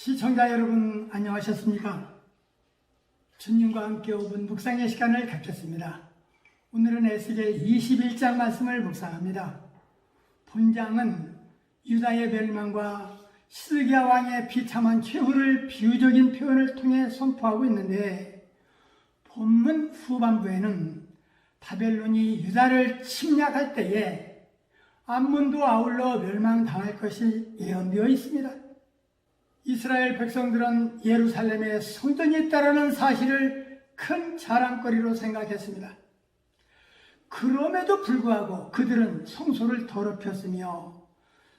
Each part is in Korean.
시청자 여러분 안녕하셨습니까? 주님과 함께 5분 묵상의 시간을 갖겠습니다. 오늘은 에스겔 21장 말씀을 묵상합니다. 본장은 유다의 멸망과 시드기야 왕의 비참한 최후를 비유적인 표현을 통해 선포하고 있는데, 본문 후반부에는 바벨론이 유다를 침략할 때에 암몬도 아울러 멸망당할 것이 예언되어 있습니다. 이스라엘 백성들은 예루살렘에 성전이 있다는 사실을 큰 자랑거리로 생각했습니다. 그럼에도 불구하고 그들은 성소를 더럽혔으며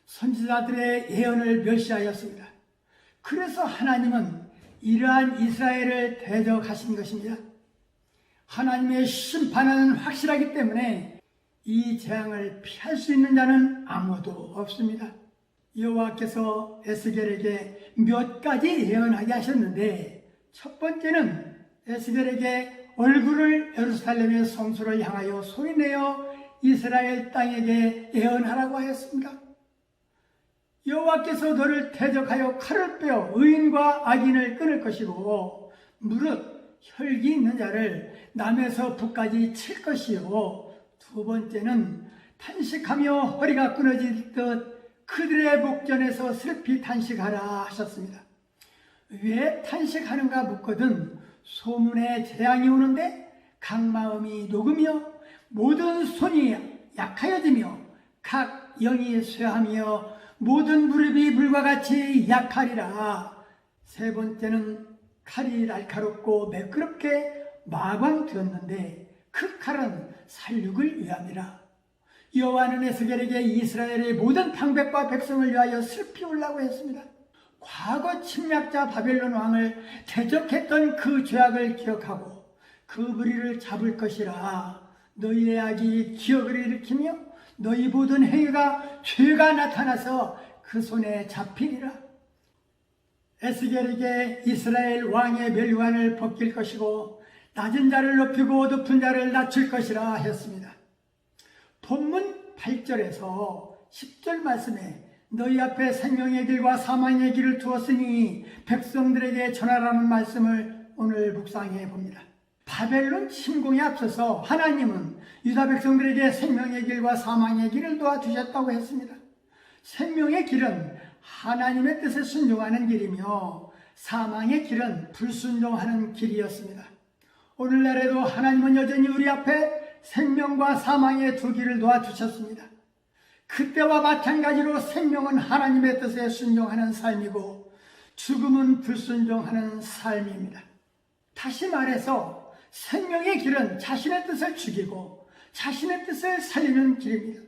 선지자들의 예언을 멸시하였습니다. 그래서 하나님은 이러한 이스라엘을 대적하신 것입니다. 하나님의 심판은 확실하기 때문에 이 재앙을 피할 수 있는 자는 아무도 없습니다. 여호와께서 에스겔에게 몇 가지 예언하게 하셨는데, 첫 번째는 에스겔에게 얼굴을 예루살렘의 성소를 향하여 소리내어 이스라엘 땅에게 예언하라고 하였습니다. 여호와께서 너를 대적하여 칼을 빼어 의인과 악인을 끊을 것이고, 무릇 혈기 있는 자를 남에서 북까지 칠 것이요, 두 번째는 탄식하며 허리가 끊어질 듯 그들의 목전에서 슬피 탄식하라 하셨습니다. 왜 탄식하는가 묻거든 소문에 재앙이 오는데 각 마음이 녹으며 모든 손이 약하여지며 각 영이 쇠하며 모든 무릎이 물과 같이 약하리라. 세 번째는 칼이 날카롭고 매끄럽게 마광되었는데 그 칼은 살육을 위함이라. 여호와는 에스겔에게 이스라엘의 모든 방백과 백성을 위하여 슬피 울라고 했습니다. 과거 침략자 바벨론 왕을 대적했던 그 죄악을 기억하고 그 무리를 잡을 것이라. 너희의 악이 기억을 일으키며 너희 모든 행위가 죄가 나타나서 그 손에 잡히리라. 에스겔에게 이스라엘 왕의 멸관을 벗길 것이고 낮은 자를 높이고 높은 자를 낮출 것이라 했습니다. 본문 8절에서 10절 말씀에 너희 앞에 생명의 길과 사망의 길을 두었으니 백성들에게 전하라는 말씀을 오늘 묵상해 봅니다. 바벨론 침공에 앞서서 하나님은 유다 백성들에게 생명의 길과 사망의 길을 도와주셨다고 했습니다. 생명의 길은 하나님의 뜻에 순종하는 길이며 사망의 길은 불순종하는 길이었습니다. 오늘날에도 하나님은 여전히 우리 앞에 생명과 사망의 두 길을 놓아주셨습니다. 그때와 마찬가지로 생명은 하나님의 뜻에 순종하는 삶이고 죽음은 불순종하는 삶입니다. 다시 말해서 생명의 길은 자신의 뜻을 죽이고 자신의 뜻을 살리는 길입니다.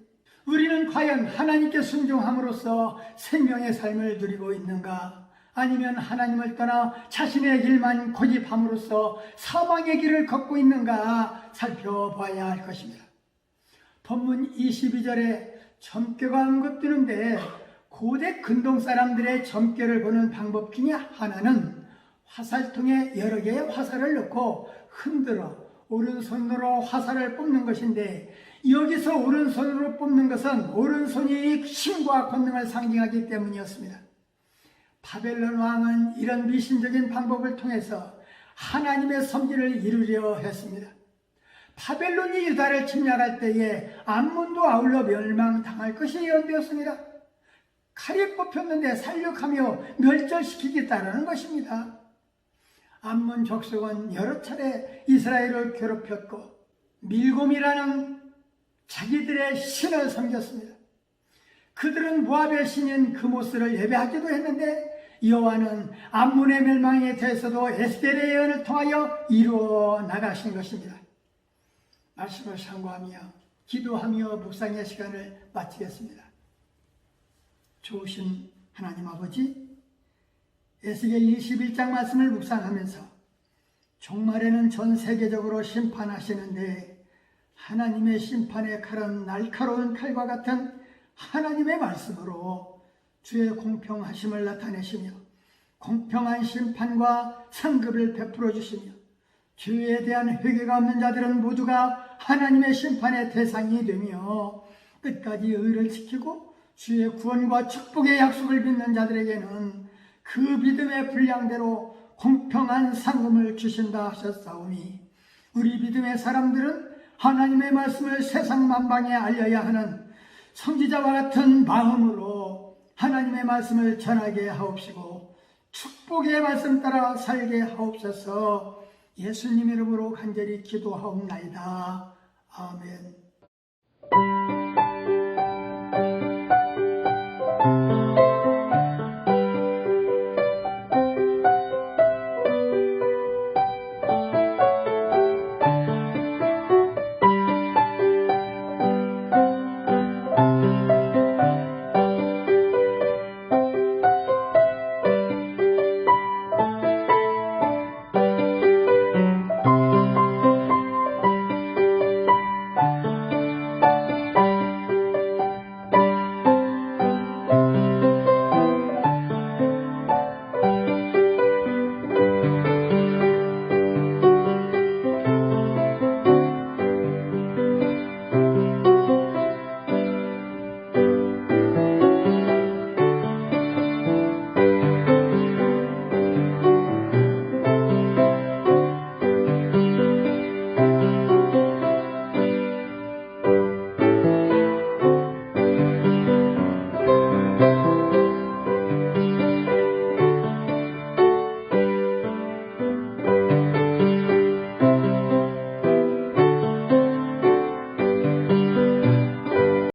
우리는 과연 하나님께 순종함으로써 생명의 삶을 누리고 있는가? 아니면 하나님을 떠나 자신의 길만 고집함으로써 사망의 길을 걷고 있는가 살펴봐야 할 것입니다. 본문 22절에 점괘가 언급되는데, 고대 근동 사람들의 점괘를 보는 방법 중에 하나는 화살통에 여러 개의 화살을 넣고 흔들어 오른손으로 화살을 뽑는 것인데, 여기서 오른손으로 뽑는 것은 오른손이 힘과 권능을 상징하기 때문이었습니다. 바벨론 왕은 이런 미신적인 방법을 통해서 하나님의 섭리를 이루려 했습니다. 바벨론이 유다를 침략할 때에 암몬도 아울러 멸망당할 것이 예언되었습니다. 칼이 뽑혔는데 살육하며 멸절시키겠다라는 것입니다. 암몬 족속은 여러 차례 이스라엘을 괴롭혔고 밀곰이라는 자기들의 신을 섬겼습니다. 그들은 모압의 신인 그모스를 예배하기도 했는데, 여호와는 암몬의 멸망에 대해서도 에스겔의 예언을 통하여 이루어 나가신 것입니다. 말씀을 참고하며 기도하며 묵상의 시간을 마치겠습니다. 좋으신 하나님 아버지, 에스겔 21장 말씀을 묵상하면서 종말에는 전 세계적으로 심판하시는데, 하나님의 심판의 칼은 날카로운 칼과 같은 하나님의 말씀으로 주의 공평하심을 나타내시며 공평한 심판과 상급을 베풀어 주시며, 죄에 대한 회개가 없는 자들은 모두가 하나님의 심판의 대상이 되며, 끝까지 의를 지키고 주의 구원과 축복의 약속을 믿는 자들에게는 그 믿음의 분량대로 공평한 상금을 주신다 하셨사오니 우리 믿음의 사람들은 하나님의 말씀을 세상 만방에 알려야 하는 선지자와 같은 마음으로 하나님의 말씀을 전하게 하옵시고 축복의 말씀 따라 살게 하옵소서. 예수님 이름으로 간절히 기도하옵나이다. 아멘.